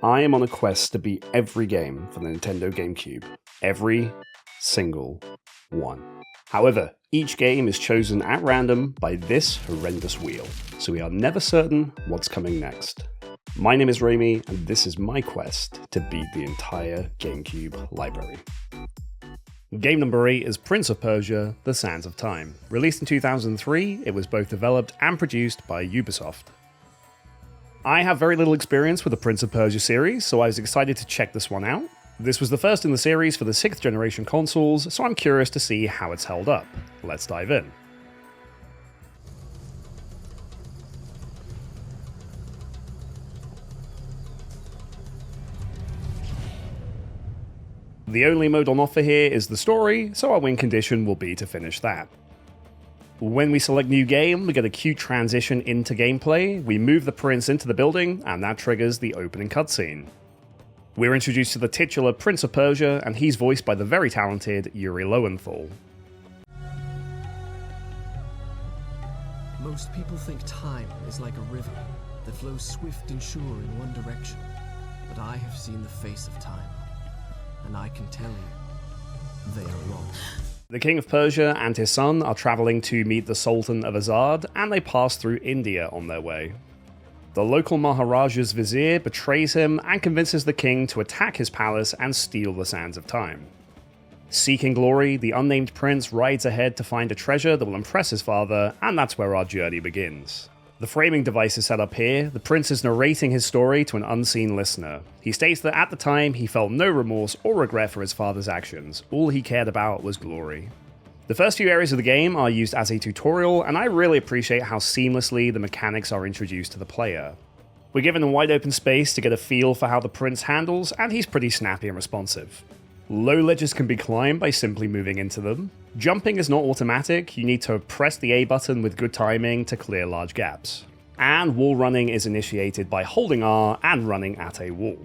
I am on a quest to beat every game for the Nintendo Gamecube. Every single one. However, each game is chosen at random by this horrendous wheel, so we are never certain what's coming next. My name is Rami, and this is my quest to beat the entire Gamecube library. Game number 8 is Prince of Persia, The Sands of Time. Released in 2003, it was both developed and produced by Ubisoft. I have very little experience with the Prince of Persia series, so I was excited to check this one out. This was the first in the series for the 6th generation consoles, so I'm curious to see how it's held up. Let's dive in. The only mode on offer here is the story, so our win condition will be to finish that. When we select new game, we get a cute transition into gameplay, we move the prince into the building, and that triggers the opening cutscene. We're introduced to the titular Prince of Persia, and he's voiced by the very talented Yuri Lowenthal. Most people think time is like a river that flows swift and sure in one direction, but I have seen the face of time, and I can tell you, they are wrong. The King of Persia and his son are travelling to meet the Sultan of Azad, and they pass through India on their way. The local Maharaja's vizier betrays him and convinces the king to attack his palace and steal the Sands of Time. Seeking glory, the unnamed prince rides ahead to find a treasure that will impress his father, and that's where our journey begins. The framing device is set up here. The prince is narrating his story to an unseen listener. He states that at the time he felt no remorse or regret for his father's actions. All he cared about was glory. The first few areas of the game are used as a tutorial, and I really appreciate how seamlessly the mechanics are introduced to the player. We're given a wide open space to get a feel for how the prince handles, and he's pretty snappy and responsive. Low ledges can be climbed by simply moving into them. Jumping is not automatic, you need to press the A button with good timing to clear large gaps. And wall running is initiated by holding R and running at a wall.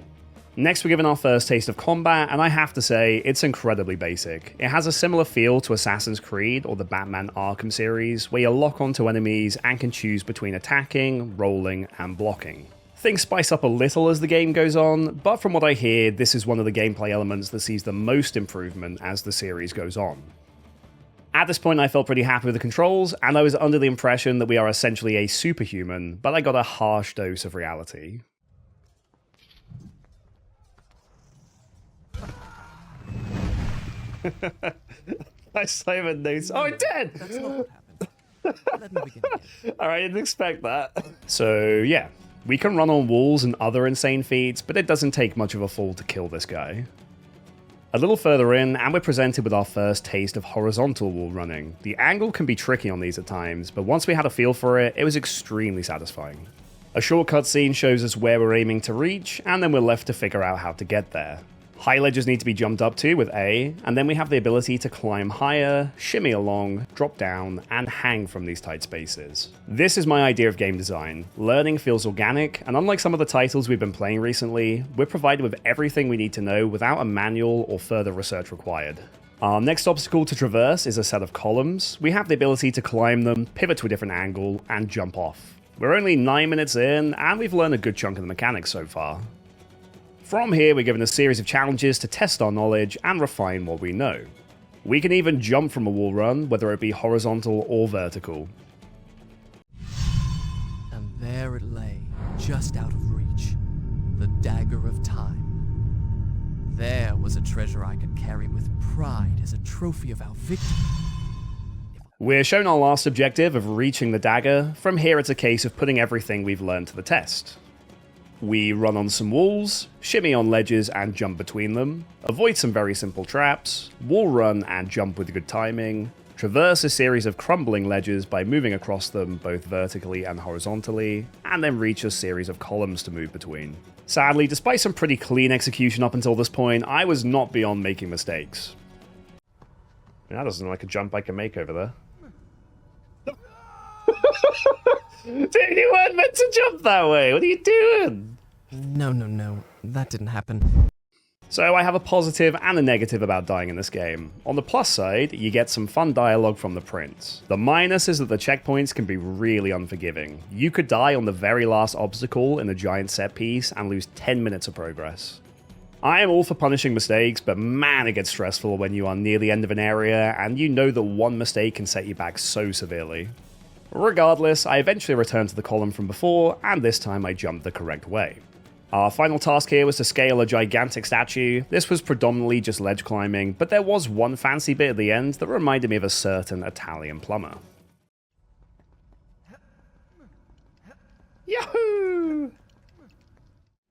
Next, we're given our first taste of combat, and I have to say, it's incredibly basic. It has a similar feel to Assassin's Creed or the Batman Arkham series, where you lock onto enemies and can choose between attacking, rolling, and blocking. Things spice up a little as the game goes on, but from what I hear, this is one of the gameplay elements that sees the most improvement as the series goes on. At this point, I felt pretty happy with the controls, and I was under the impression that we are essentially a superhuman, but I got a harsh dose of reality. I Simon notes. Oh, it did! That's not what happened. Let me begin again. Alright, I didn't expect that. So, yeah. We can run on walls and other insane feats, but it doesn't take much of a fall to kill this guy. A little further in, and we're presented with our first taste of horizontal wall running. The angle can be tricky on these at times, but once we had a feel for it, it was extremely satisfying. A short cutscene shows us where we're aiming to reach, and then we're left to figure out how to get there. High ledges need to be jumped up to with A, and then we have the ability to climb higher, shimmy along, drop down, and hang from these tight spaces. This is my idea of game design. Learning feels organic, and unlike some of the titles we've been playing recently, we're provided with everything we need to know without a manual or further research required. Our next obstacle to traverse is a set of columns. We have the ability to climb them, pivot to a different angle, and jump off. We're only 9 minutes in, and we've learned a good chunk of the mechanics so far. From here, we're given a series of challenges to test our knowledge and refine what we know. We can even jump from a wall run, whether it be horizontal or vertical. And there it lay, just out of reach, the dagger of time. There was a treasure I could carry with pride as a trophy of our victory. We're shown our last objective of reaching the dagger. From here, it's a case of putting everything we've learned to the test. We run on some walls, shimmy on ledges and jump between them, avoid some very simple traps, wall run and jump with good timing, traverse a series of crumbling ledges by moving across them both vertically and horizontally, and then reach a series of columns to move between. Sadly, despite some pretty clean execution up until this point, I was not beyond making mistakes. That doesn't look like a jump I can make over there. Dude, you weren't meant to jump that way! What are you doing? No, that didn't happen. So I have a positive and a negative about dying in this game. On the plus side, you get some fun dialogue from the prince. The minus is that the checkpoints can be really unforgiving. You could die on the very last obstacle in a giant set piece and lose 10 minutes of progress. I am all for punishing mistakes, but man, it gets stressful when you are near the end of an area and you know that one mistake can set you back so severely. Regardless, I eventually returned to the column from before, and this time I jumped the correct way. Our final task here was to scale a gigantic statue. This was predominantly just ledge climbing, but there was one fancy bit at the end that reminded me of a certain Italian plumber. Yahoo!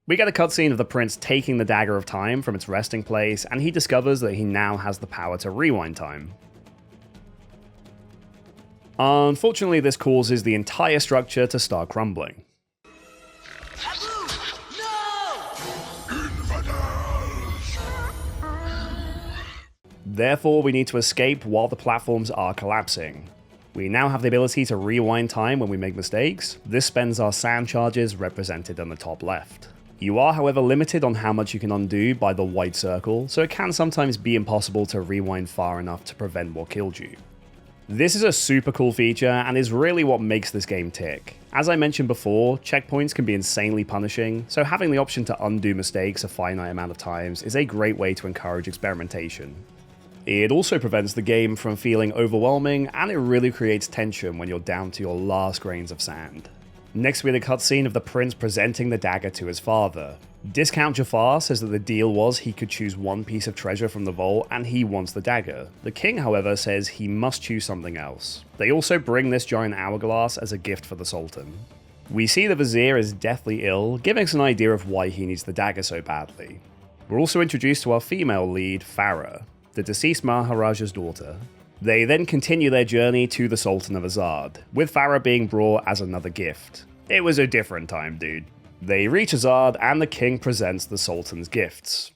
We get a cutscene of the prince taking the dagger of time from its resting place, and he discovers that he now has the power to rewind time. Unfortunately, this causes the entire structure to start crumbling. Therefore, we need to escape while the platforms are collapsing. We now have the ability to rewind time when we make mistakes. This spends our sand charges represented on the top left. You are, however, limited on how much you can undo by the white circle, so it can sometimes be impossible to rewind far enough to prevent what killed you. This is a super cool feature and is really what makes this game tick. As I mentioned before, checkpoints can be insanely punishing, so having the option to undo mistakes a finite amount of times is a great way to encourage experimentation. It also prevents the game from feeling overwhelming, and it really creates tension when you're down to your last grains of sand. Next we had a cutscene of the prince presenting the dagger to his father. Discount Jafar says that the deal was he could choose one piece of treasure from the vault and he wants the dagger. The king, however, says he must choose something else. They also bring this giant hourglass as a gift for the sultan. We see the vizier is deathly ill, giving us an idea of why he needs the dagger so badly. We're also introduced to our female lead, Farah, the deceased Maharaja's daughter. They then continue their journey to the Sultan of Azad, with Farah being brought as another gift. It was a different time, dude. They reach Azad and the king presents the Sultan's gifts.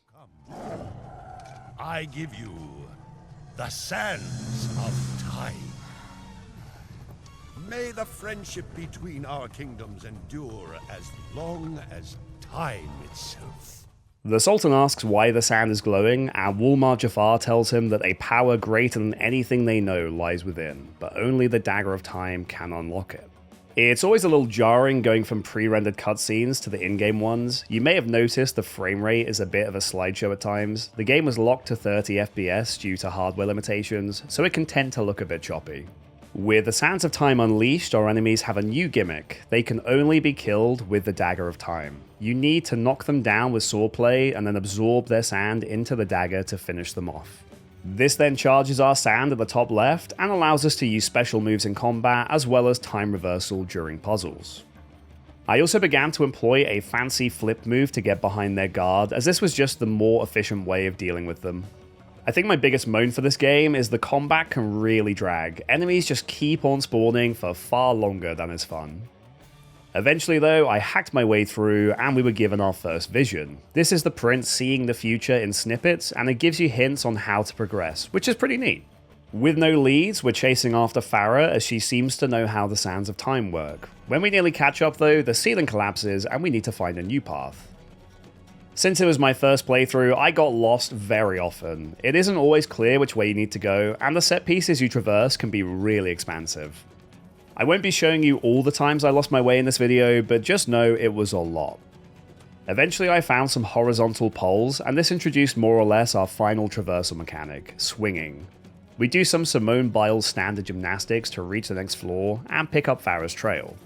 I give you the sands of time. May the friendship between our kingdoms endure as long as time itself. The Sultan asks why the sand is glowing, and Wulmar Jafar tells him that a power greater than anything they know lies within, but only the Dagger of Time can unlock it. It's always a little jarring going from pre-rendered cutscenes to the in-game ones. You may have noticed the frame rate is a bit of a slideshow at times. The game was locked to 30 FPS due to hardware limitations, so it can tend to look a bit choppy. With the Sands of Time unleashed, our enemies have a new gimmick. They can only be killed with the Dagger of Time. You need to knock them down with swordplay and then absorb their sand into the dagger to finish them off. This then charges our sand at the top left and allows us to use special moves in combat as well as time reversal during puzzles. I also began to employ a fancy flip move to get behind their guard, as this was just the more efficient way of dealing with them. I think my biggest moan for this game is the combat can really drag. Enemies just keep on spawning for far longer than is fun. Eventually though, I hacked my way through and we were given our first vision. This is the prince seeing the future in snippets, and it gives you hints on how to progress, which is pretty neat. With no leads, we're chasing after Farah as she seems to know how the Sands of Time work. When we nearly catch up though, the ceiling collapses and we need to find a new path. Since it was my first playthrough, I got lost very often. It isn't always clear which way you need to go, and the set pieces you traverse can be really expansive. I won't be showing you all the times I lost my way in this video, but just know it was a lot. Eventually I found some horizontal poles, and this introduced more or less our final traversal mechanic, swinging. We do some Simone Biles standard gymnastics to reach the next floor and pick up Farah's trail.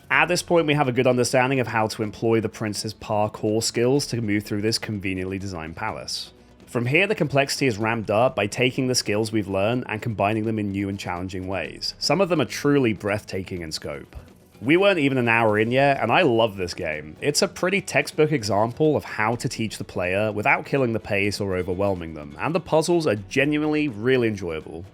At this point we have a good understanding of how to employ the prince's parkour skills to move through this conveniently designed palace. From here the complexity is ramped up by taking the skills we've learned and combining them in new and challenging ways. Some of them are truly breathtaking in scope. We weren't even an hour in yet, and I love this game. It's a pretty textbook example of how to teach the player without killing the pace or overwhelming them, and the puzzles are genuinely really enjoyable.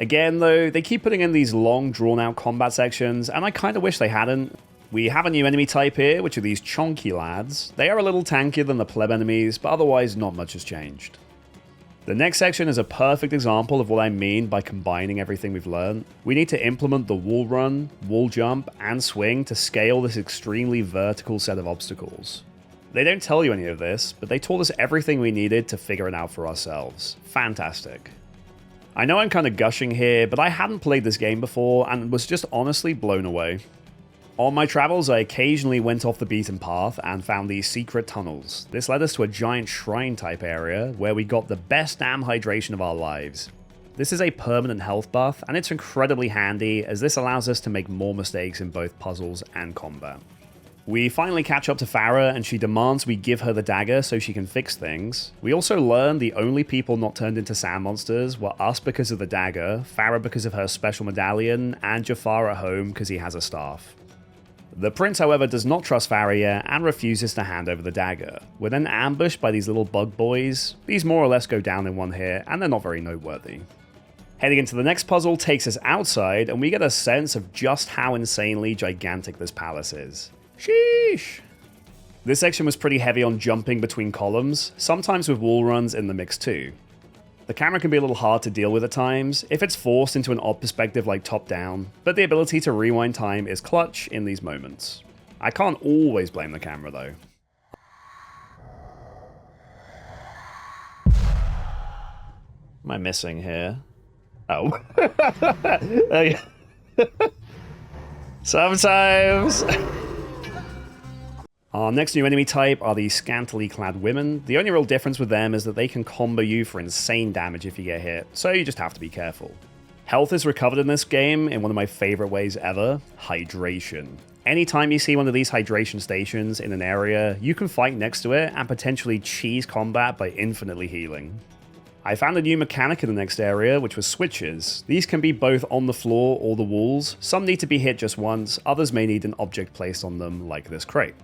Again though, they keep putting in these long drawn out combat sections, and I kinda wish they hadn't. We have a new enemy type here, which are these chonky lads. They are a little tankier than the pleb enemies, but otherwise not much has changed. The next section is a perfect example of what I mean by combining everything we've learned. We need to implement the wall run, wall jump, and swing to scale this extremely vertical set of obstacles. They don't tell you any of this, but they taught us everything we needed to figure it out for ourselves. Fantastic. I know I'm kind of gushing here, but I hadn't played this game before and was just honestly blown away. On my travels, I occasionally went off the beaten path and found these secret tunnels. This led us to a giant shrine type area where we got the best damn hydration of our lives. This is a permanent health buff, and it's incredibly handy as this allows us to make more mistakes in both puzzles and combat. We finally catch up to Farah, and she demands we give her the dagger so she can fix things. We also learn the only people not turned into sand monsters were us because of the dagger, Farah because of her special medallion, and Jafar at home because he has a staff. The prince, however, does not trust Farah yet and refuses to hand over the dagger. We're then ambushed by these little bug boys. These more or less go down in one hit, and they're not very noteworthy. Heading into the next puzzle takes us outside, and we get a sense of just how insanely gigantic this palace is. Sheesh! This section was pretty heavy on jumping between columns, sometimes with wall runs in the mix too. The camera can be a little hard to deal with at times, if it's forced into an odd perspective like top-down, but the ability to rewind time is clutch in these moments. I can't always blame the camera though. What am I missing here? Oh. Sometimes! Our next new enemy type are the scantily clad women. The only real difference with them is that they can combo you for insane damage if you get hit, so you just have to be careful. Health is recovered in this game in one of my favorite ways ever, hydration. Anytime you see one of these hydration stations in an area, you can fight next to it and potentially cheese combat by infinitely healing. I found a new mechanic in the next area, which was switches. These can be both on the floor or the walls. Some need to be hit just once, others may need an object placed on them like this crate.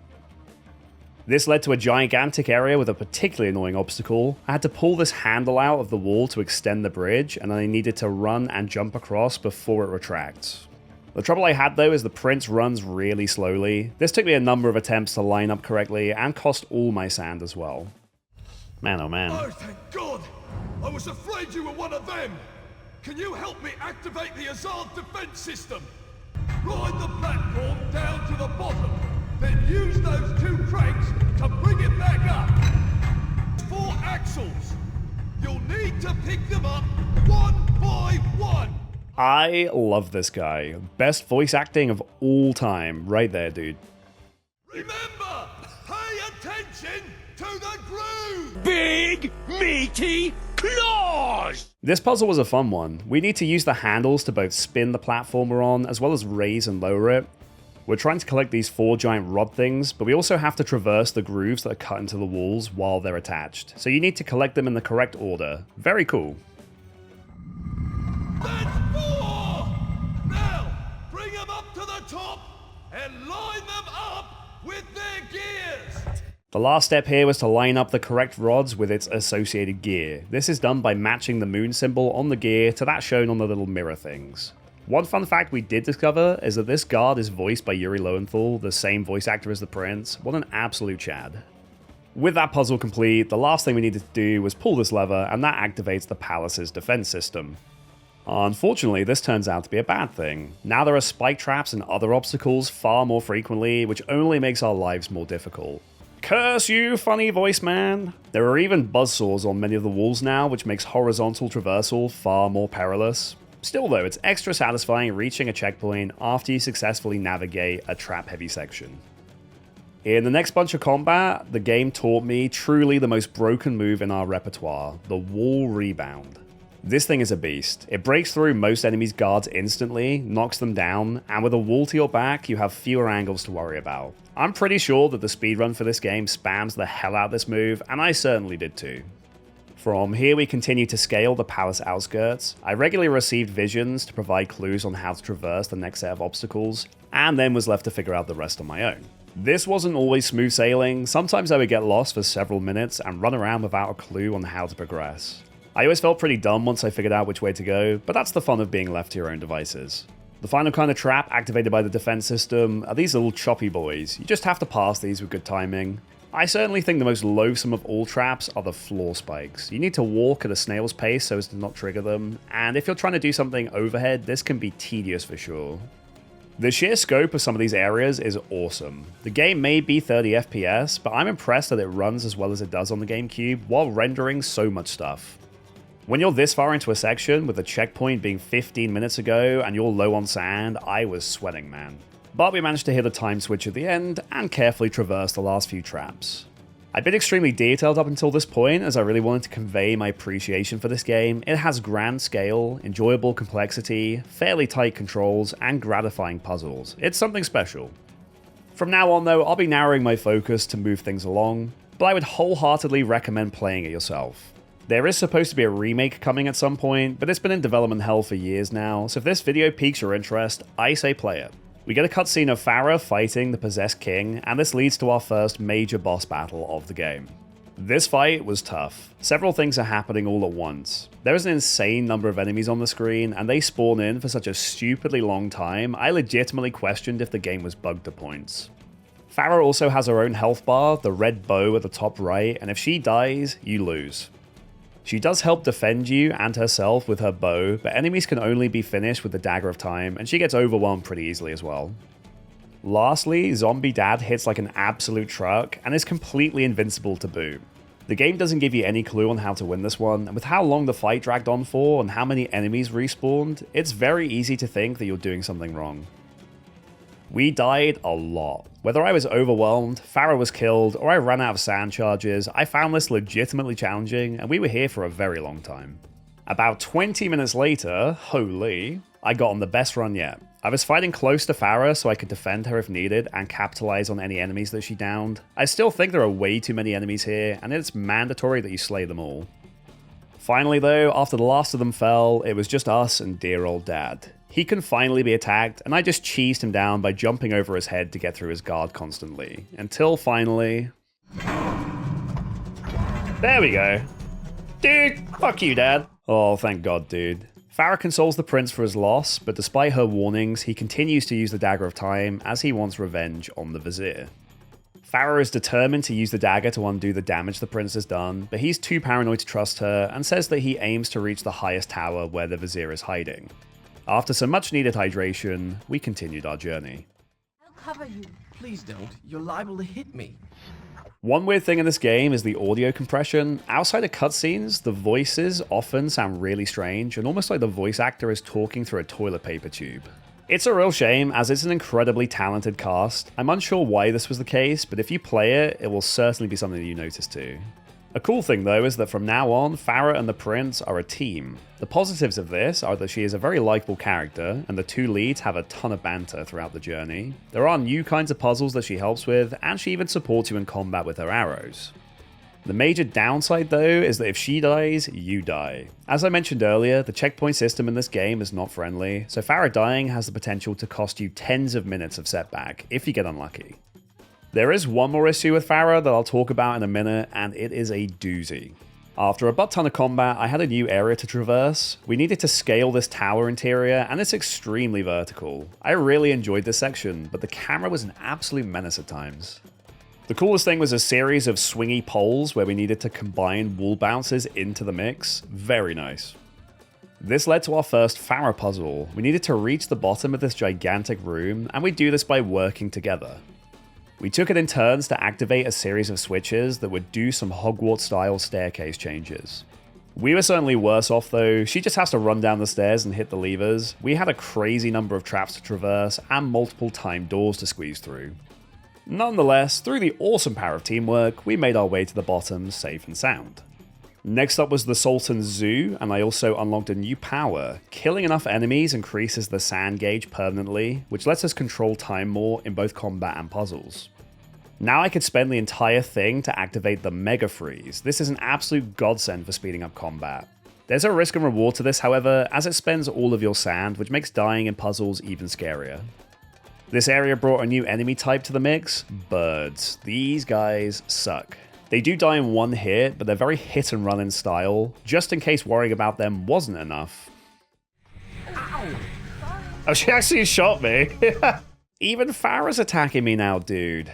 This led to a gigantic area with a particularly annoying obstacle. I had to pull this handle out of the wall to extend the bridge, and then I needed to run and jump across before it retracts. The trouble I had though is the prince runs really slowly. This took me a number of attempts to line up correctly and cost all my sand as well. Man oh man. Oh thank God! I was afraid you were one of them! Can you help me activate the Azard defense system? Ride the platform down to the bottom, then use those two cranks to bring it back up. 4 axles. You'll need to pick them up one by one. I love this guy. Best voice acting of all time. Right there, dude. Remember, pay attention to the groove. Big, meaty claws! This puzzle was a fun one. We need to use the handles to both spin the platform we're on, as well as raise and lower it. We're trying to collect these 4 giant rod things, but we also have to traverse the grooves that are cut into the walls while they're attached. So you need to collect them in the correct order. Very cool. That's 4! Now, bring them up to the top and line them up with their gears. The last step here was to line up the correct rods with its associated gear. This is done by matching the moon symbol on the gear to that shown on the little mirror things. One fun fact we did discover is that this guard is voiced by Yuri Lowenthal, the same voice actor as the prince. What an absolute chad. With that puzzle complete, the last thing we needed to do was pull this lever, and that activates the palace's defense system. Unfortunately, this turns out to be a bad thing. Now there are spike traps and other obstacles far more frequently, which only makes our lives more difficult. Curse you, funny voice man! There are even buzzsaws on many of the walls now, which makes horizontal traversal far more perilous. Still though, it's extra satisfying reaching a checkpoint after you successfully navigate a trap-heavy section. In the next bunch of combat, the game taught me truly the most broken move in our repertoire, the wall rebound. This thing is a beast. It breaks through most enemies' guards instantly, knocks them down, and with a wall to your back, you have fewer angles to worry about. I'm pretty sure that the speedrun for this game spams the hell out of this move, and I certainly did too. From here we continue to scale the palace outskirts. I regularly received visions to provide clues on how to traverse the next set of obstacles, and then was left to figure out the rest on my own. This wasn't always smooth sailing. Sometimes I would get lost for several minutes and run around without a clue on how to progress. I always felt pretty dumb once I figured out which way to go, but that's the fun of being left to your own devices. The final kind of trap activated by the defense system are these little choppy boys. You just have to pass these with good timing. I certainly think the most loathsome of all traps are the floor spikes. You need to walk at a snail's pace so as to not trigger them, and if you're trying to do something overhead, this can be tedious for sure. The sheer scope of some of these areas is awesome. The game may be 30 FPS, but I'm impressed that it runs as well as it does on the GameCube while rendering so much stuff. When you're this far into a section, with the checkpoint being 15 minutes ago and you're low on sand, I was sweating, man. But we managed to hit a time switch at the end and carefully traverse the last few traps. I've been extremely detailed up until this point as I really wanted to convey my appreciation for this game. It has grand scale, enjoyable complexity, fairly tight controls, and gratifying puzzles. It's something special. From now on though, I'll be narrowing my focus to move things along, but I would wholeheartedly recommend playing it yourself. There is supposed to be a remake coming at some point, but it's been in development hell for years now, so if this video piques your interest, I say play it. We get a cutscene of Farah fighting the possessed king, and this leads to our first major boss battle of the game. This fight was tough. Several things are happening all at once. There is an insane number of enemies on the screen, and they spawn in for such a stupidly long time, I legitimately questioned if the game was bugged to points. Farah also has her own health bar, the red bow at the top right, and if she dies, you lose. She does help defend you and herself with her bow, but enemies can only be finished with the dagger of time, and she gets overwhelmed pretty easily as well. Lastly, Zombie Dad hits like an absolute truck and is completely invincible to boot. The game doesn't give you any clue on how to win this one, and with how long the fight dragged on for and how many enemies respawned, it's very easy to think that you're doing something wrong. We died a lot. Whether I was overwhelmed, Farah was killed, or I ran out of sand charges, I found this legitimately challenging, and we were here for a very long time. About 20 minutes later, holy, I got on the best run yet. I was fighting close to Farah so I could defend her if needed and capitalize on any enemies that she downed. I still think there are way too many enemies here, and it's mandatory that you slay them all. Finally though, after the last of them fell, it was just us and dear old Dad. He can finally be attacked, and I just cheesed him down by jumping over his head to get through his guard constantly. Until finally... There we go. Dude, fuck you, Dad. Oh, thank God, dude. Farah consoles the prince for his loss, but despite her warnings, he continues to use the dagger of time as he wants revenge on the Vazir. Farah is determined to use the dagger to undo the damage the prince has done, but he's too paranoid to trust her and says that he aims to reach the highest tower where the Vazir is hiding. After some much needed hydration, we continued our journey. I'll cover you. Please don't. You're liable to hit me. One weird thing in this game is the audio compression. Outside of cutscenes, the voices often sound really strange and almost like the voice actor is talking through a toilet paper tube. It's a real shame as it's an incredibly talented cast. I'm unsure why this was the case, but if you play it, it will certainly be something that you notice too. A cool thing though is that from now on, Farah and the prince are a team. The positives of this are that she is a very likable character, and the two leads have a ton of banter throughout the journey. There are new kinds of puzzles that she helps with, and she even supports you in combat with her arrows. The major downside though is that if she dies, you die. As I mentioned earlier, the checkpoint system in this game is not friendly, so Farah dying has the potential to cost you tens of minutes of setback if you get unlucky. There is one more issue with Farah that I'll talk about in a minute, and it is a doozy. After a butt ton of combat, I had a new area to traverse. We needed to scale this tower interior, and it's extremely vertical. I really enjoyed this section, but the camera was an absolute menace at times. The coolest thing was a series of swingy poles where we needed to combine wall bounces into the mix. Very nice. This led to our first Farah puzzle. We needed to reach the bottom of this gigantic room, and we do this by working together. We took it in turns to activate a series of switches that would do some Hogwarts-style staircase changes. We were certainly worse off though. She just has to run down the stairs and hit the levers. We had a crazy number of traps to traverse and multiple timed doors to squeeze through. Nonetheless, through the awesome power of teamwork, we made our way to the bottom safe and sound. Next up was the Sultan's Zoo, and I also unlocked a new power. Killing enough enemies increases the sand gauge permanently, which lets us control time more in both combat and puzzles. Now I could spend the entire thing to activate the Mega Freeze. This is an absolute godsend for speeding up combat. There's a risk and reward to this, however, as it spends all of your sand, which makes dying in puzzles even scarier. This area brought a new enemy type to the mix, birds. These guys suck. They do die in one hit, but they're very hit and run in style, just in case worrying about them wasn't enough. Ow. Oh, she actually shot me. Even Farah's attacking me now, dude.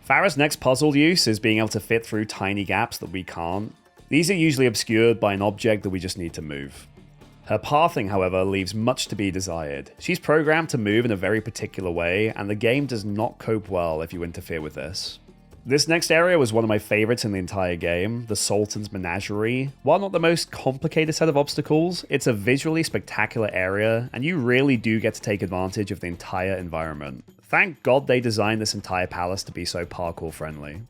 Farah's next puzzle use is being able to fit through tiny gaps that we can't. These are usually obscured by an object that we just need to move. Her pathing, however, leaves much to be desired. She's programmed to move in a very particular way, and the game does not cope well if you interfere with this. This next area was one of my favorites in the entire game, the Sultan's Menagerie. While not the most complicated set of obstacles, it's a visually spectacular area, and you really do get to take advantage of the entire environment. Thank God they designed this entire palace to be so parkour friendly.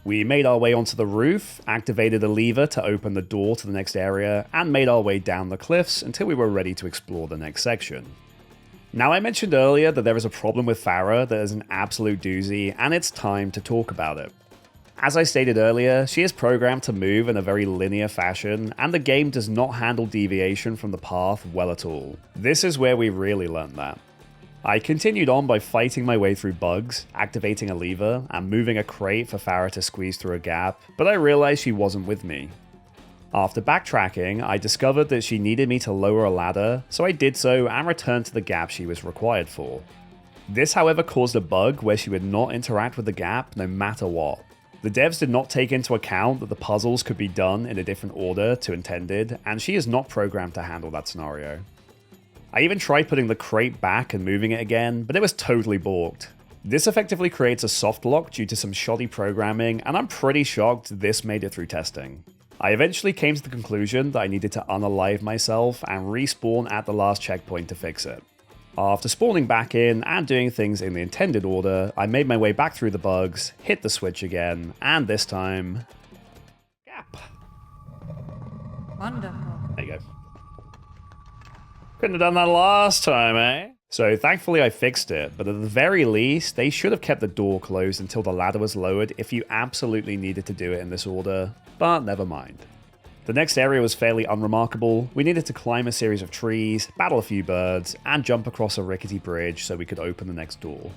We made our way onto the roof, activated a lever to open the door to the next area, and made our way down the cliffs until we were ready to explore the next section. Now, I mentioned earlier that there is a problem with Farah that is an absolute doozy, and it's time to talk about it. As I stated earlier, she is programmed to move in a very linear fashion, and the game does not handle deviation from the path well at all. This is where we really learned that. I continued on by fighting my way through bugs, activating a lever, and moving a crate for Farah to squeeze through a gap, but I realized she wasn't with me. After backtracking, I discovered that she needed me to lower a ladder, so I did so and returned to the gap she was required for. This, however, caused a bug where she would not interact with the gap no matter what. The devs did not take into account that the puzzles could be done in a different order to intended, and she is not programmed to handle that scenario. I even tried putting the crate back and moving it again, but it was totally balked. This effectively creates a soft lock due to some shoddy programming, and I'm pretty shocked this made it through testing. I eventually came to the conclusion that I needed to unalive myself and respawn at the last checkpoint to fix it. After spawning back in and doing things in the intended order, I made my way back through the bugs, hit the switch again, and this time... gap. Wonderful. There you go. Couldn't have done that last time, eh? So thankfully I fixed it, but at the very least, they should have kept the door closed until the ladder was lowered if you absolutely needed to do it in this order, but never mind. The next area was fairly unremarkable. We needed to climb a series of trees, battle a few birds, and jump across a rickety bridge so we could open the next door.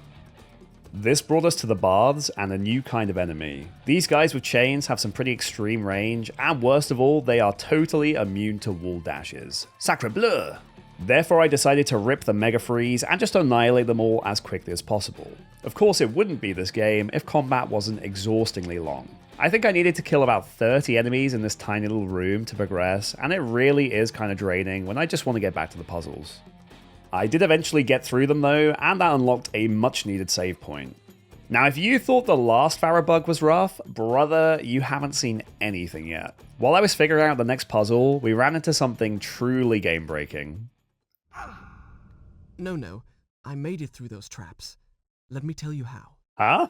This brought us to the baths and a new kind of enemy. These guys with chains have some pretty extreme range, and worst of all, they are totally immune to wall dashes. Sacre bleu! Therefore, I decided to rip the Mega Freeze and just annihilate them all as quickly as possible. Of course, it wouldn't be this game if combat wasn't exhaustingly long. I think I needed to kill about 30 enemies in this tiny little room to progress, and it really is kind of draining when I just want to get back to the puzzles. I did eventually get through them though, and that unlocked a much needed save point. Now, if you thought the last Farah bug was rough, brother, you haven't seen anything yet. While I was figuring out the next puzzle, we ran into something truly game-breaking. No, I made it through those traps. Let me tell you how. Huh?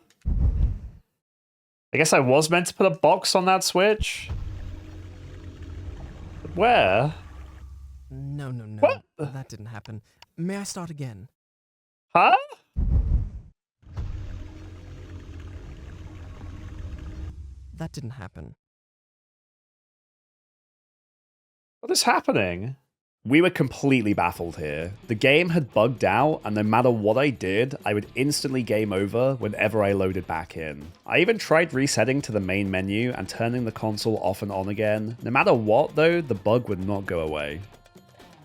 I guess I was meant to put a box on that switch? But where? No. What? That didn't happen. May I start again? Huh? That didn't happen. What is happening? We were completely baffled here. The game had bugged out, and no matter what I did, I would instantly game over whenever I loaded back in. I even tried resetting to the main menu and turning the console off and on again. No matter what though, the bug would not go away.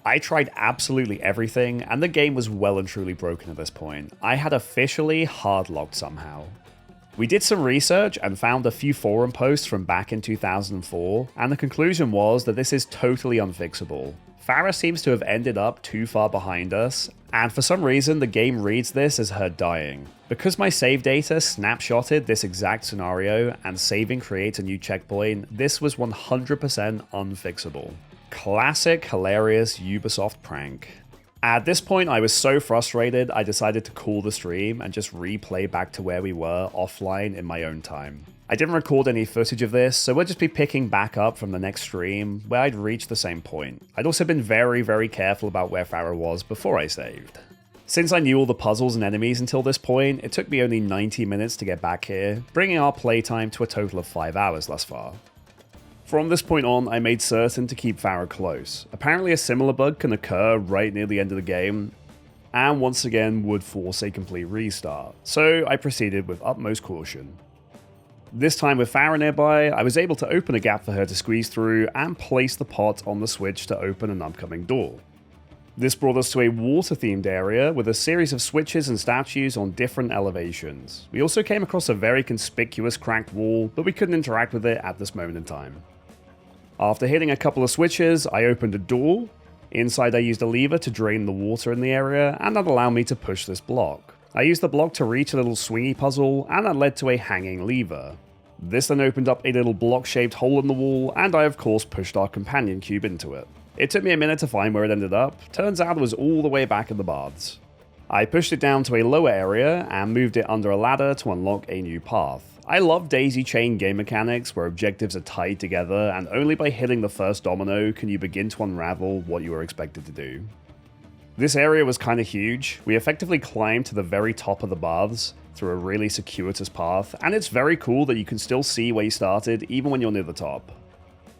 I tried absolutely everything, and the game was well and truly broken at this point. I had officially hard-locked somehow. We did some research and found a few forum posts from back in 2004, and the conclusion was that this is totally unfixable. Farah seems to have ended up too far behind us, and for some reason the game reads this as her dying. Because my save data snapshotted this exact scenario and saving creates a new checkpoint, this was 100% unfixable. Classic hilarious Ubisoft prank. At this point I was so frustrated I decided to call the stream and just replay back to where we were offline in my own time. I didn't record any footage of this, so we'll just be picking back up from the next stream where I'd reached the same point. I'd also been very careful about where Farah was before I saved. Since I knew all the puzzles and enemies until this point, it took me only 90 minutes to get back here, bringing our playtime to a total of 5 hours thus far. From this point on, I made certain to keep Farah close. Apparently a similar bug can occur right near the end of the game, and once again would force a complete restart, so I proceeded with utmost caution. This time with Farah nearby, I was able to open a gap for her to squeeze through and place the pot on the switch to open an upcoming door. This brought us to a water-themed area with a series of switches and statues on different elevations. We also came across a very conspicuous cracked wall, but we couldn't interact with it at this moment in time. After hitting a couple of switches, I opened a door, Inside I used a lever to drain the water in the area, and that allowed me to push this block. I used the block to reach a little swingy puzzle, and that led to a hanging lever. This then opened up a little block-shaped hole in the wall, and I of course pushed our companion cube into it. It took me a minute to find where it ended up. Turns out it was all the way back in the baths. I pushed it down to a lower area and moved it under a ladder to unlock a new path. I love daisy chain game mechanics where objectives are tied together and only by hitting the first domino can you begin to unravel what you were expected to do. This area was kind of huge. We effectively climbed to the very top of the baths through a really circuitous path, and it's very cool that you can still see where you started even when you're near the top.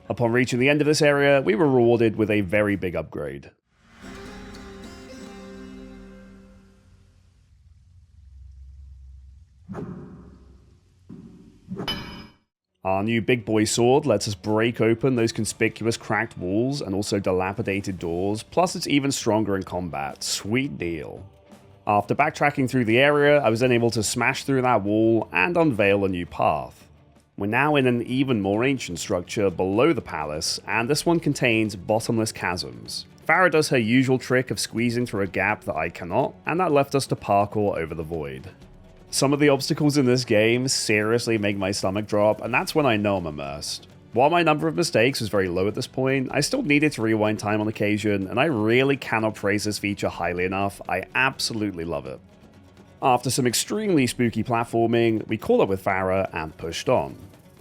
Upon reaching the end of this area, we were rewarded with a very big upgrade. Our new big boy sword lets us break open those conspicuous cracked walls and also dilapidated doors, plus it's even stronger in combat. Sweet deal. After backtracking through the area, I was then able to smash through that wall and unveil a new path. We're now in an even more ancient structure below the palace, and this one contains bottomless chasms. Farah does her usual trick of squeezing through a gap that I cannot, and that left us to parkour over the void. Some of the obstacles in this game seriously make my stomach drop, and that's when I know I'm immersed. While my number of mistakes was very low at this point, I still needed to rewind time on occasion, and I really cannot praise this feature highly enough. I absolutely love it. After some extremely spooky platforming, we caught up with Farah and pushed on.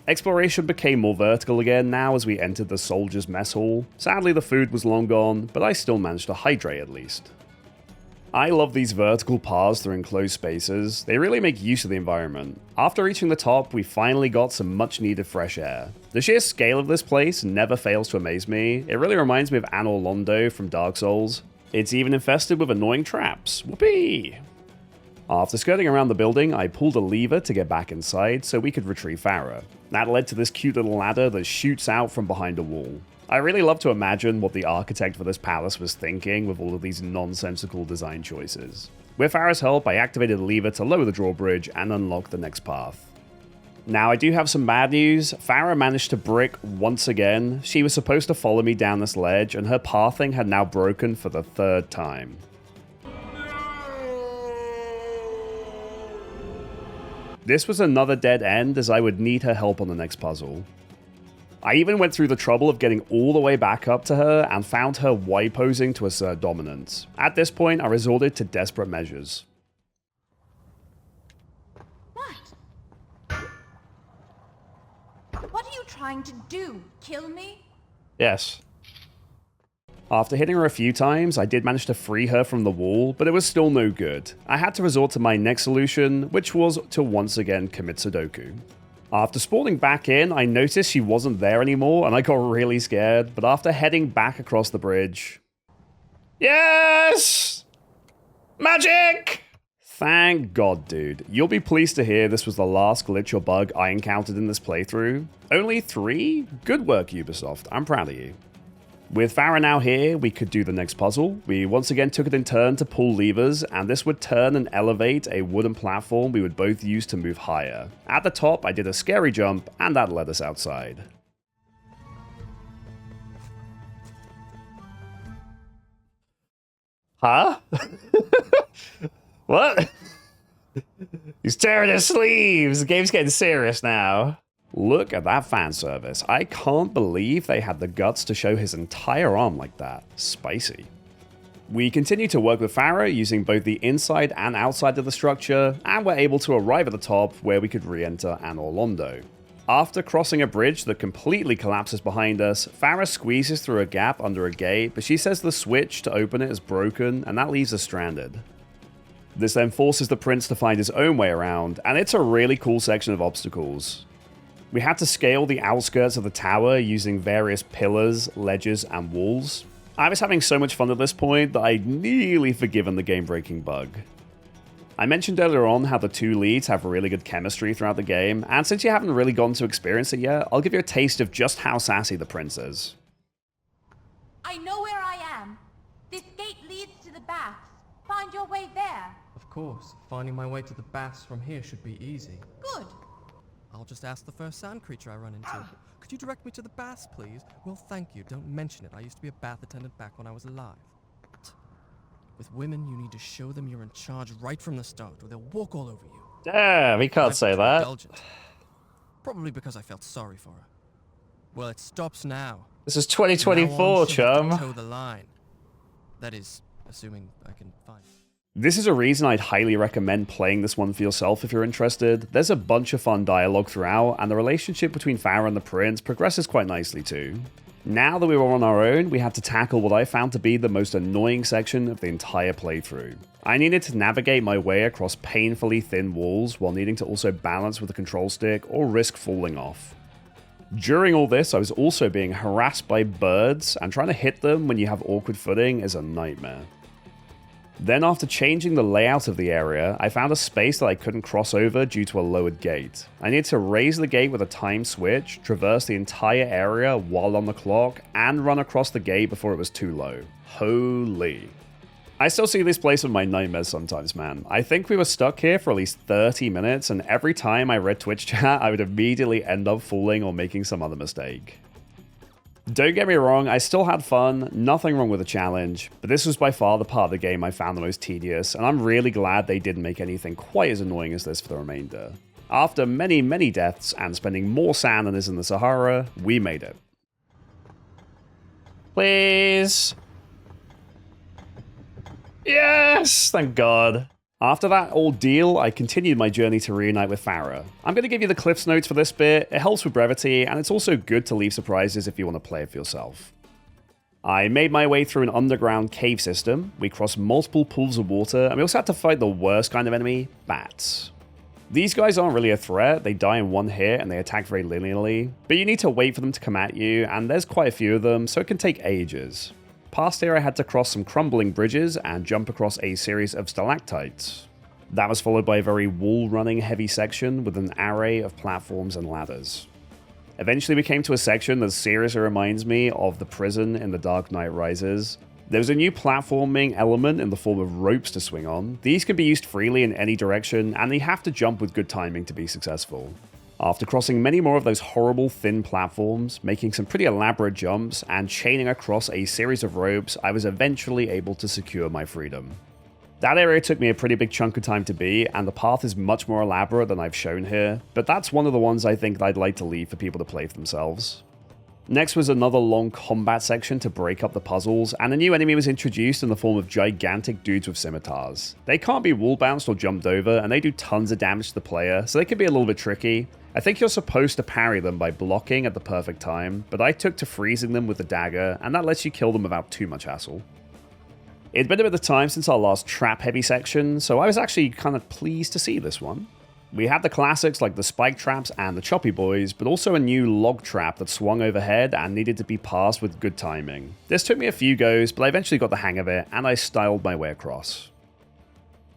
Exploration became more vertical again now as we entered the soldiers' mess hall. Sadly the food was long gone, but I still managed to hydrate at least. I love these vertical paths through enclosed spaces. They really make use of the environment. After reaching the top, we finally got some much needed fresh air. The sheer scale of this place never fails to amaze me. It really reminds me of Anor Londo from Dark Souls. It's even infested with annoying traps. Whoopee! After skirting around the building, I pulled a lever to get back inside so we could retrieve Farah. That led to this cute little ladder that shoots out from behind a wall. I really love to imagine what the architect for this palace was thinking with all of these nonsensical design choices. With Farah's help, I activated the lever to lower the drawbridge and unlock the next path. Now, I do have some bad news. Farah managed to brick once again. She was supposed to follow me down this ledge, and her pathing had now broken for the third time. This was another dead end, as I would need her help on the next puzzle. I even went through the trouble of getting all the way back up to her and found her Y-posing to assert dominance. At this point, I resorted to desperate measures. What? What are you trying to do? Kill me? Yes. After hitting her a few times, I did manage to free her from the wall, but it was still no good. I had to resort to my next solution, which was to once again commit Sudoku. After spawning back in, I noticed she wasn't there anymore, and I got really scared, but after heading back across the bridge... Yes! Magic! Thank God, dude. You'll be pleased to hear this was the last glitch or bug I encountered in this playthrough. Only 3? Good work, Ubisoft. I'm proud of you. With Farah now here, we could do the next puzzle. We once again took it in turn to pull levers, and this would turn and elevate a wooden platform we would both use to move higher. At the top, I did a scary jump, and that led us outside. Huh? What? He's tearing his sleeves! The game's getting serious now. Look at that fan service. I can't believe they had the guts to show his entire arm like that. Spicy. We continue to work with Farah using both the inside and outside of the structure, and we're able to arrive at the top where we could re-enter Anor Londo. After crossing a bridge that completely collapses behind us, Farah squeezes through a gap under a gate, but she says the switch to open it is broken, and that leaves us stranded. This then forces the prince to find his own way around, and it's a really cool section of obstacles. We had to scale the outskirts of the tower using various pillars, ledges, and walls. I was having so much fun at this point that I'd nearly forgiven the game-breaking bug. I mentioned earlier on how the two leads have really good chemistry throughout the game, and since you haven't really gotten to experience it yet, I'll give you a taste of just how sassy the prince is. I know where I am. This gate leads to the baths. Find your way there. Of course, finding my way to the baths from here should be easy. Good. I'll just ask the first sand creature I run into. Could you direct me to the baths, please? Well, thank you. Don't mention it. I used to be a bath attendant back when I was alive. With women, you need to show them you're in charge right from the start, or they'll walk all over you. Damn, he can't say that. Indulgent. Probably because I felt sorry for her. Well, it stops now. This is From now 2024, on, she'll have to chum. toe the line. That is, assuming I can find. This is a reason I'd highly recommend playing this one for yourself if you're interested. There's a bunch of fun dialogue throughout, and the relationship between Farah and the prince progresses quite nicely too. Now that we were on our own, we had to tackle what I found to be the most annoying section of the entire playthrough. I needed to navigate my way across painfully thin walls while needing to also balance with the control stick or risk falling off. During all this, I was also being harassed by birds, and trying to hit them when you have awkward footing is a nightmare. Then after changing the layout of the area, I found a space that I couldn't cross over due to a lowered gate. I needed to raise the gate with a time switch, traverse the entire area while on the clock, and run across the gate before it was too low. Holy. I still see this place in my nightmares sometimes, man. I think we were stuck here for at least 30 minutes, and every time I read Twitch chat, I would immediately end up falling or making some other mistake. Don't get me wrong, I still had fun, nothing wrong with the challenge, but this was by far the part of the game I found the most tedious, and I'm really glad they didn't make anything quite as annoying as this for the remainder. After many, many deaths and spending more sand than is in the Sahara, we made it. Please. Yes, thank God. After that ordeal, I continued my journey to reunite with Farah. I'm going to give you the Cliff's Notes for this bit. It helps with brevity, and it's also good to leave surprises if you want to play it for yourself. I made my way through an underground cave system, we crossed multiple pools of water, and we also had to fight the worst kind of enemy, bats. These guys aren't really a threat, they die in one hit and they attack very linearly, but you need to wait for them to come at you, and there's quite a few of them, so it can take ages. Past here I had to cross some crumbling bridges and jump across a series of stalactites. That was followed by a very wall-running heavy section with an array of platforms and ladders. Eventually we came to a section that seriously reminds me of the prison in The Dark Knight Rises. There was a new platforming element in the form of ropes to swing on. These can be used freely in any direction, and you have to jump with good timing to be successful. After crossing many more of those horrible thin platforms, making some pretty elaborate jumps, and chaining across a series of ropes, I was eventually able to secure my freedom. That area took me a pretty big chunk of time to beat, and the path is much more elaborate than I've shown here, but that's one of the ones I think I'd like to leave for people to play for themselves. Next was another long combat section to break up the puzzles, and a new enemy was introduced in the form of gigantic dudes with scimitars. They can't be wall bounced or jumped over, and they do tons of damage to the player, so they can be a little bit tricky. I think you're supposed to parry them by blocking at the perfect time, but I took to freezing them with the dagger, and that lets you kill them without too much hassle. It'd been a bit of time since our last trap-heavy section, so I was actually kind of pleased to see this one. We had the classics like the spike traps and the choppy boys, but also a new log trap that swung overhead and needed to be passed with good timing. This took me a few goes, but I eventually got the hang of it, and I styled my way across.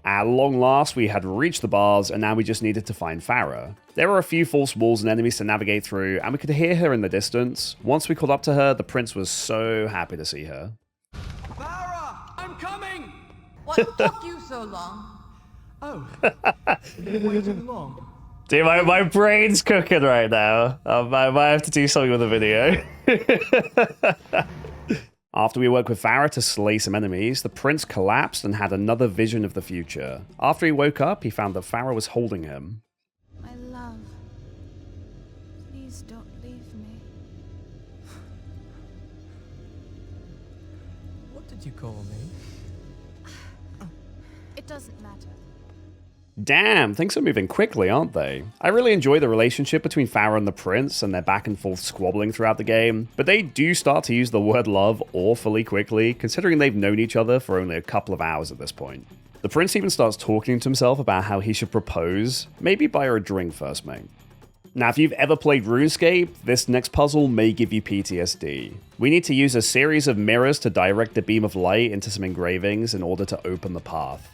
At long last, we had reached the bars, and now we just needed to find Farah. There were a few false walls and enemies to navigate through, and we could hear her in the distance. Once we caught up to her, the prince was so happy to see her. Farah! I'm coming! What took you so long? Oh, way too long. Dude, my brain's cooking right now. I might have to do something with the video. After we worked with Farah to slay some enemies, the prince collapsed and had another vision of the future. After he woke up, he found that Farah was holding him. My love, please don't leave me. What did you call me? It doesn't matter. Damn, things are moving quickly, aren't they? I really enjoy the relationship between Farah and the prince and their back and forth squabbling throughout the game, but they do start to use the word love awfully quickly, considering they've known each other for only a couple of hours at this point. The prince even starts talking to himself about how he should propose. Maybe buy her a drink first, mate. Now, if you've ever played RuneScape, this next puzzle may give you PTSD. We need to use a series of mirrors to direct a beam of light into some engravings in order to open the path.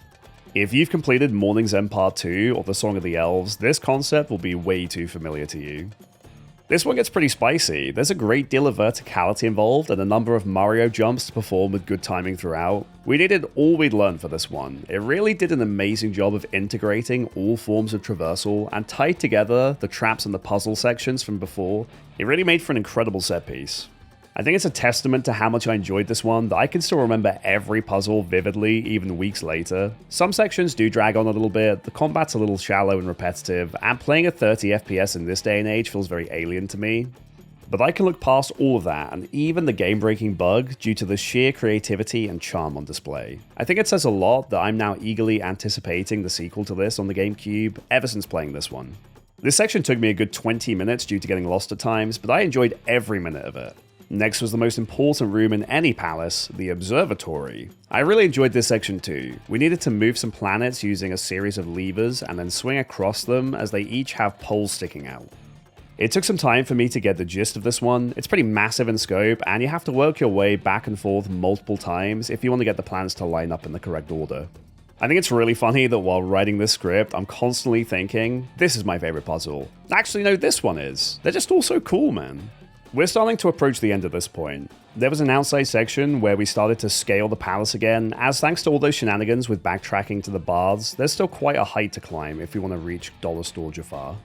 If you've completed Morning's End Part 2 or the Song of the Elves, this concept will be way too familiar to you. This one gets pretty spicy. There's a great deal of verticality involved and a number of Mario jumps to perform with good timing throughout. We needed all we'd learned for this one. It really did an amazing job of integrating all forms of traversal and tied together the traps and the puzzle sections from before. It really made for an incredible set piece. I think it's a testament to how much I enjoyed this one that I can still remember every puzzle vividly even weeks later. Some sections do drag on a little bit, the combat's a little shallow and repetitive, and playing at 30 FPS in this day and age feels very alien to me. But I can look past all of that and even the game-breaking bug due to the sheer creativity and charm on display. I think it says a lot that I'm now eagerly anticipating the sequel to this on the GameCube ever since playing this one. This section took me a good 20 minutes due to getting lost at times, but I enjoyed every minute of it. Next was the most important room in any palace, the observatory. I really enjoyed this section too. We needed to move some planets using a series of levers and then swing across them as they each have poles sticking out. It took some time for me to get the gist of this one. It's pretty massive in scope and you have to work your way back and forth multiple times if you want to get the planets to line up in the correct order. I think it's really funny that while writing this script, I'm constantly thinking, this is my favorite puzzle. Actually, no, this one is. They're just all so cool, man. We're starting to approach the end at this point. There was an outside section where we started to scale the palace again, as thanks to all those shenanigans with backtracking to the baths, there's still quite a height to climb if we want to reach Dollar Store Jafar.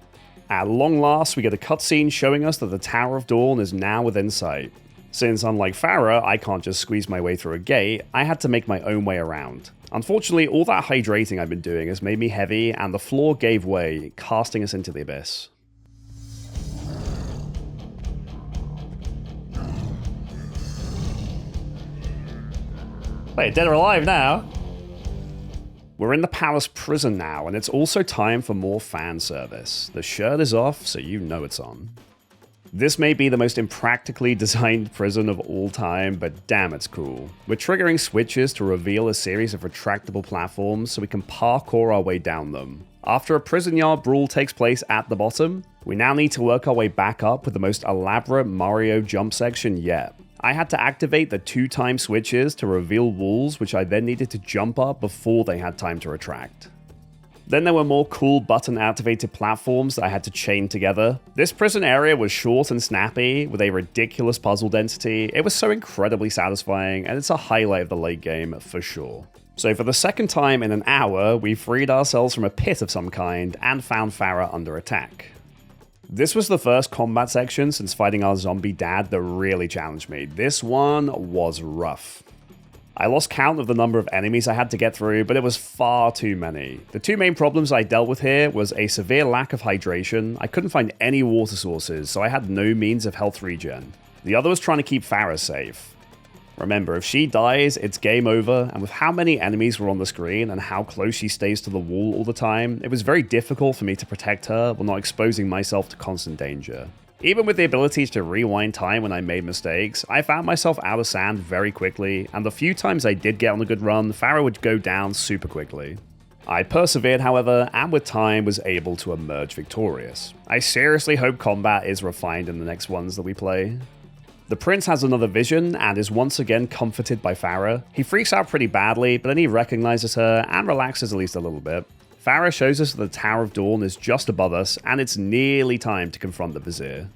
At long last, we get a cutscene showing us that the Tower of Dawn is now within sight. Since unlike Farah, I can't just squeeze my way through a gate, I had to make my own way around. Unfortunately, all that hydrating I've been doing has made me heavy, and the floor gave way, casting us into the abyss. Wait, dead or alive now? We're in the palace prison now, and it's also time for more fan service. The shirt is off, so you know it's on. This may be the most impractically designed prison of all time, but damn it's cool. We're triggering switches to reveal a series of retractable platforms so we can parkour our way down them. After a prison yard brawl takes place at the bottom, we now need to work our way back up with the most elaborate Mario jump section yet. I had to activate the 2-time switches to reveal walls, which I then needed to jump up before they had time to retract. Then there were more cool button-activated platforms that I had to chain together. This prison area was short and snappy, with a ridiculous puzzle density. It was so incredibly satisfying, and it's a highlight of the late game for sure. So for the second time in an hour, we freed ourselves from a pit of some kind and found Farah under attack. This was the first combat section since fighting our zombie dad that really challenged me. This one was rough. I lost count of the number of enemies I had to get through, but it was far too many. The two main problems I dealt with here was a severe lack of hydration. I couldn't find any water sources, so I had no means of health regen. The other was trying to keep Farah safe. Remember, if she dies, it's game over, and with how many enemies were on the screen and how close she stays to the wall all the time, it was very difficult for me to protect her while not exposing myself to constant danger. Even with the ability to rewind time when I made mistakes, I found myself out of sand very quickly, and the few times I did get on a good run, Farah would go down super quickly. I persevered, however, and with time was able to emerge victorious. I seriously hope combat is refined in the next ones that we play. The prince has another vision and is once again comforted by Farah. He freaks out pretty badly, but then he recognizes her and relaxes at least a little bit. Farah shows us that the Tower of Dawn is just above us, and it's nearly time to confront the Vazir.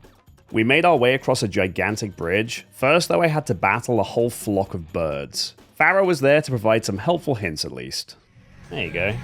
We made our way across a gigantic bridge. First, though, I had to battle a whole flock of birds. Farah was there to provide some helpful hints at least. There you go.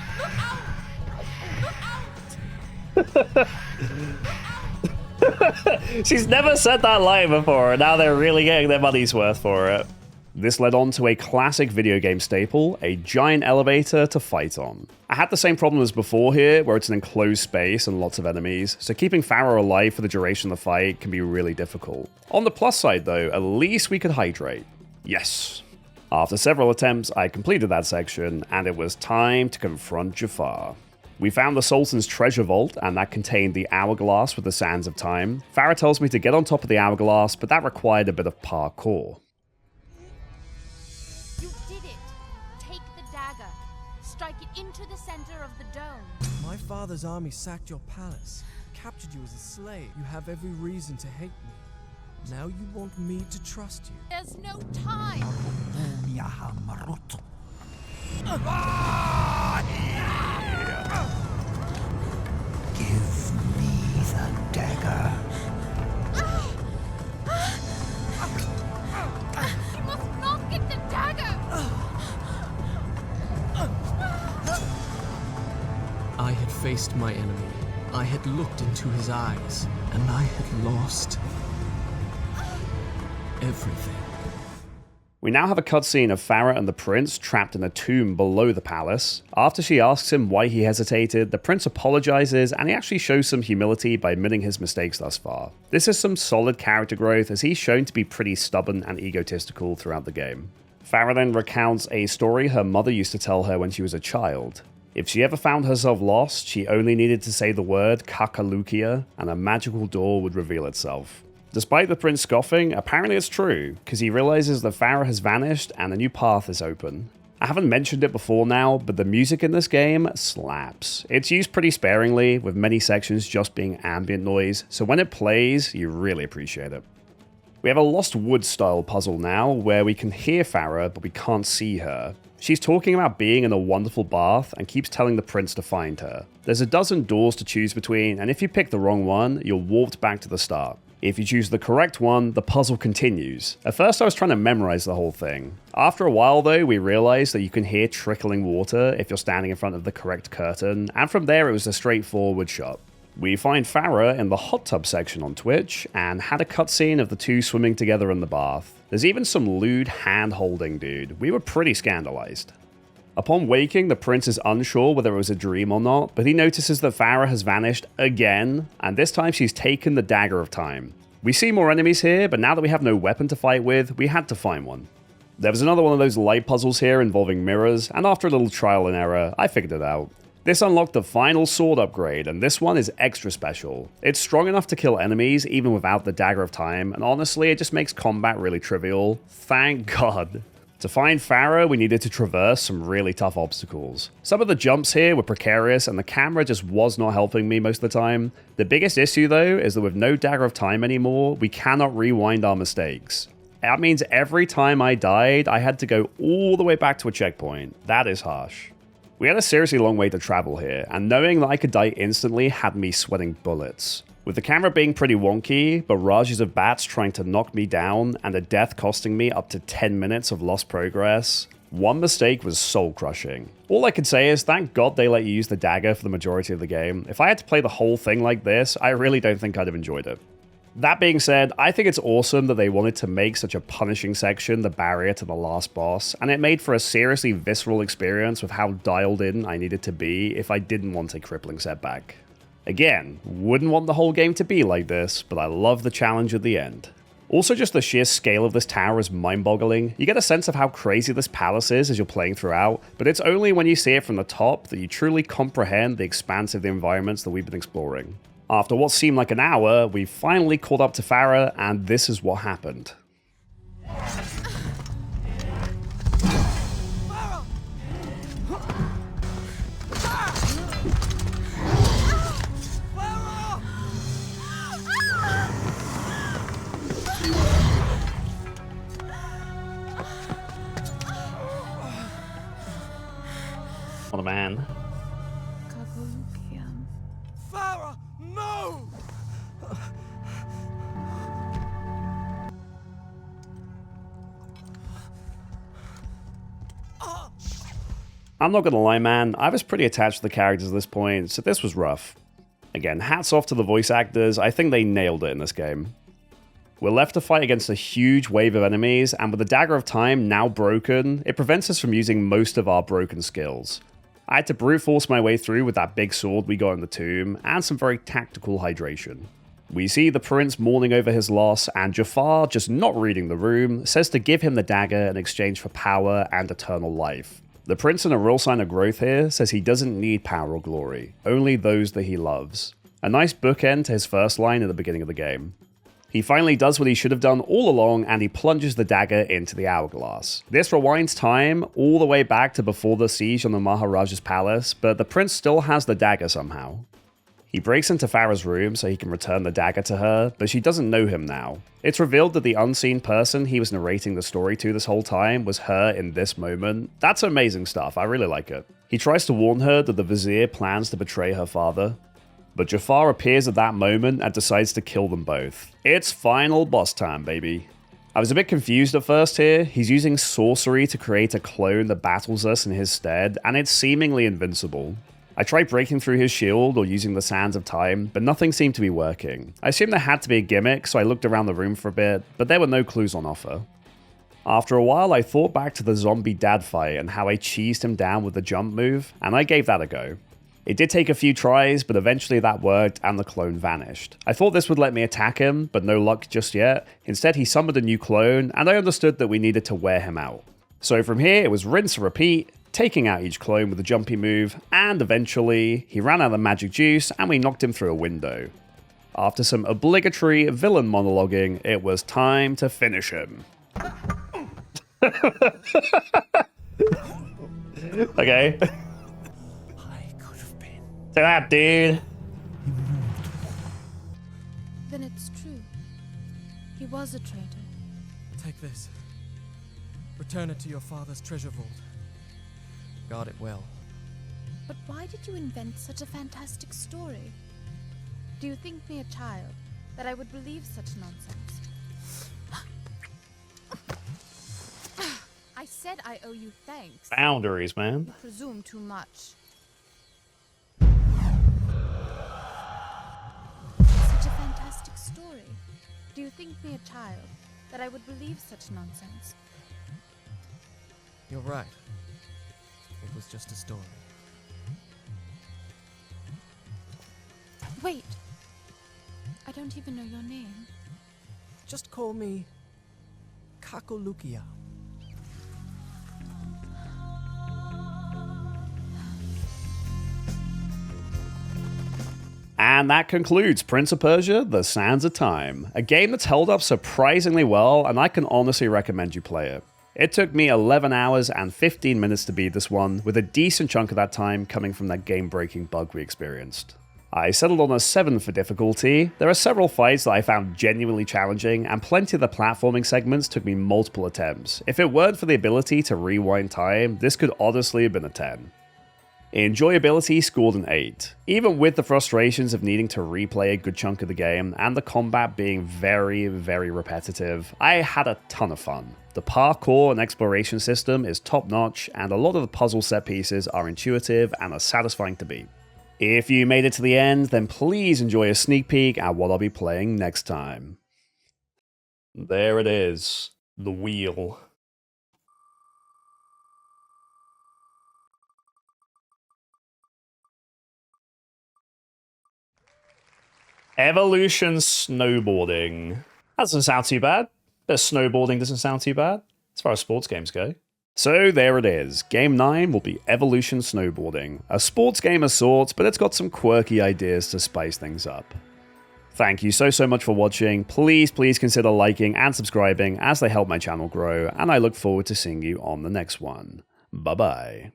She's never said that line before, and now they're really getting their money's worth for it. This led on to a classic video game staple, a giant elevator to fight on. I had the same problem as before here, where it's an enclosed space and lots of enemies, so keeping Farah alive for the duration of the fight can be really difficult. On the plus side though, at least we could hydrate. Yes. After several attempts, I completed that section, and it was time to confront Jafar. We found the Sultan's treasure vault, and that contained the hourglass with the sands of time. Farah tells me to get on top of the hourglass, but that required a bit of parkour. You did it! Take the dagger. Strike it into the center of the dome. My father's army sacked your palace, captured you as a slave. You have every reason to hate me. Now you want me to trust you. There's no time! Give me the dagger. faced my enemy, I had looked into his eyes, and I had lost everything. We now have a cutscene of Farah and the prince trapped in a tomb below the palace. After she asks him why he hesitated, the prince apologizes and he actually shows some humility by admitting his mistakes thus far. This is some solid character growth as he's shown to be pretty stubborn and egotistical throughout the game. Farah then recounts a story her mother used to tell her when she was a child. If she ever found herself lost, she only needed to say the word Kakalukia and a magical door would reveal itself. Despite the prince scoffing, apparently it's true, because he realizes that Farah has vanished and a new path is open. I haven't mentioned it before now, but the music in this game slaps. It's used pretty sparingly, with many sections just being ambient noise, so when it plays, you really appreciate it. We have a Lost Woods style puzzle now, where we can hear Farah, but we can't see her. She's talking about being in a wonderful bath and keeps telling the prince to find her. There's a dozen doors to choose between, and if you pick the wrong one, you're warped back to the start. If you choose the correct one, the puzzle continues. At first I was trying to memorize the whole thing. After a while though, we realized that you can hear trickling water if you're standing in front of the correct curtain, and from there it was a straightforward shot. We find Farah in the hot tub section on Twitch, and had a cutscene of the two swimming together in the bath. There's even some lewd hand-holding, dude. We were pretty scandalized. Upon waking, the prince is unsure whether it was a dream or not, but he notices that Farah has vanished again, and this time she's taken the dagger of time. We see more enemies here, but now that we have no weapon to fight with, we had to find one. There was another one of those light puzzles here involving mirrors, and after a little trial and error, I figured it out. This unlocked the final sword upgrade, and this one is extra special. It's strong enough to kill enemies even without the dagger of time, and honestly, it just makes combat really trivial. Thank God. To find Farah, we needed to traverse some really tough obstacles. Some of the jumps here were precarious and the camera just was not helping me most of the time. The biggest issue though is that with no dagger of time anymore, we cannot rewind our mistakes. That means every time I died, I had to go all the way back to a checkpoint. That is harsh. We had a seriously long way to travel here, and knowing that I could die instantly had me sweating bullets. With the camera being pretty wonky, barrages of bats trying to knock me down, and a death costing me up to 10 minutes of lost progress, one mistake was soul-crushing. All I could say is thank God they let you use the dagger for the majority of the game. If I had to play the whole thing like this, I really don't think I'd have enjoyed it. That being said, I think it's awesome that they wanted to make such a punishing section the barrier to the last boss, and it made for a seriously visceral experience with how dialed in I needed to be if I didn't want a crippling setback. Again, wouldn't want the whole game to be like this, but I love the challenge at the end. Also, just the sheer scale of this tower is mind-boggling. You get a sense of how crazy this palace is as you're playing throughout, but it's only when you see it from the top that you truly comprehend the expanse of the environments that we've been exploring. After what seemed like an hour, we finally caught up to Farah, and this is what happened. What a man. Farah, no! I'm not gonna lie, man, I was pretty attached to the characters at this point, so this was rough. Again, hats off to the voice actors, I think they nailed it in this game. We're left to fight against a huge wave of enemies, and with the Dagger of Time now broken, it prevents us from using most of our broken skills. I had to brute force my way through with that big sword we got in the tomb, and some very tactical hydration. We see the prince mourning over his loss, and Jafar, just not reading the room, says to give him the dagger in exchange for power and eternal life. The prince, in a real sign of growth here, says he doesn't need power or glory, only those that he loves. A nice bookend to his first line at the beginning of the game. He finally does what he should have done all along, and he plunges the dagger into the hourglass. This rewinds time all the way back to before the siege on the Maharaja's palace, but the prince still has the dagger somehow. He breaks into Farah's room so he can return the dagger to her, but she doesn't know him now. It's revealed that the unseen person he was narrating the story to this whole time was her in this moment. That's amazing stuff, I really like it. He tries to warn her that the Vizier plans to betray her father, but Jafar appears at that moment and decides to kill them both. It's final boss time, baby. I was a bit confused at first here. He's using sorcery to create a clone that battles us in his stead, and it's seemingly invincible. I tried breaking through his shield or using the sands of time, but nothing seemed to be working. I assumed there had to be a gimmick, so I looked around the room for a bit, but there were no clues on offer. After a while, I thought back to the zombie dad fight and how I cheesed him down with the jump move, and I gave that a go. It did take a few tries, but eventually that worked and the clone vanished. I thought this would let me attack him, but no luck just yet. Instead, he summoned a new clone, and I understood that we needed to wear him out. So from here, it was rinse and repeat, taking out each clone with a jumpy move, and eventually, he ran out of magic juice and we knocked him through a window. After some obligatory villain monologuing, it was time to finish him. Okay. I could have been. Say that, dude. Then it's true. He was a traitor. Take this. Return it to your father's treasure vault. Guard it well. But why did you invent such a fantastic story? Do you think me a child, that I would believe such nonsense? I said I owe you thanks. Boundaries, man. You presume too much. Such a fantastic story. Do you think me a child, that I would believe such nonsense? You're right. It was just a story. Wait. I don't even know your name. Just call me Kakolukia. And that concludes Prince of Persia, The Sands of Time, a game that's held up surprisingly well, and I can honestly recommend you play it. It took me 11 hours and 15 minutes to beat this one, with a decent chunk of that time coming from that game-breaking bug we experienced. I settled on a 7 for difficulty. There are several fights that I found genuinely challenging, and plenty of the platforming segments took me multiple attempts. If it weren't for the ability to rewind time, this could honestly have been a 10. Enjoyability scored an 8. Even with the frustrations of needing to replay a good chunk of the game, and the combat being very, very repetitive, I had a ton of fun. The parkour and exploration system is top-notch, and a lot of the puzzle set pieces are intuitive and are satisfying to beat. If you made it to the end, then please enjoy a sneak peek at what I'll be playing next time. There it is. The wheel. Evolution snowboarding. That doesn't sound too bad. But snowboarding doesn't sound too bad, as far as sports games go. So there it is. Game 9 will be Evolution Snowboarding. A sports game of sorts, but it's got some quirky ideas to spice things up. Thank you so much for watching. Please consider liking and subscribing as they help my channel grow, and I look forward to seeing you on the next one. Bye bye.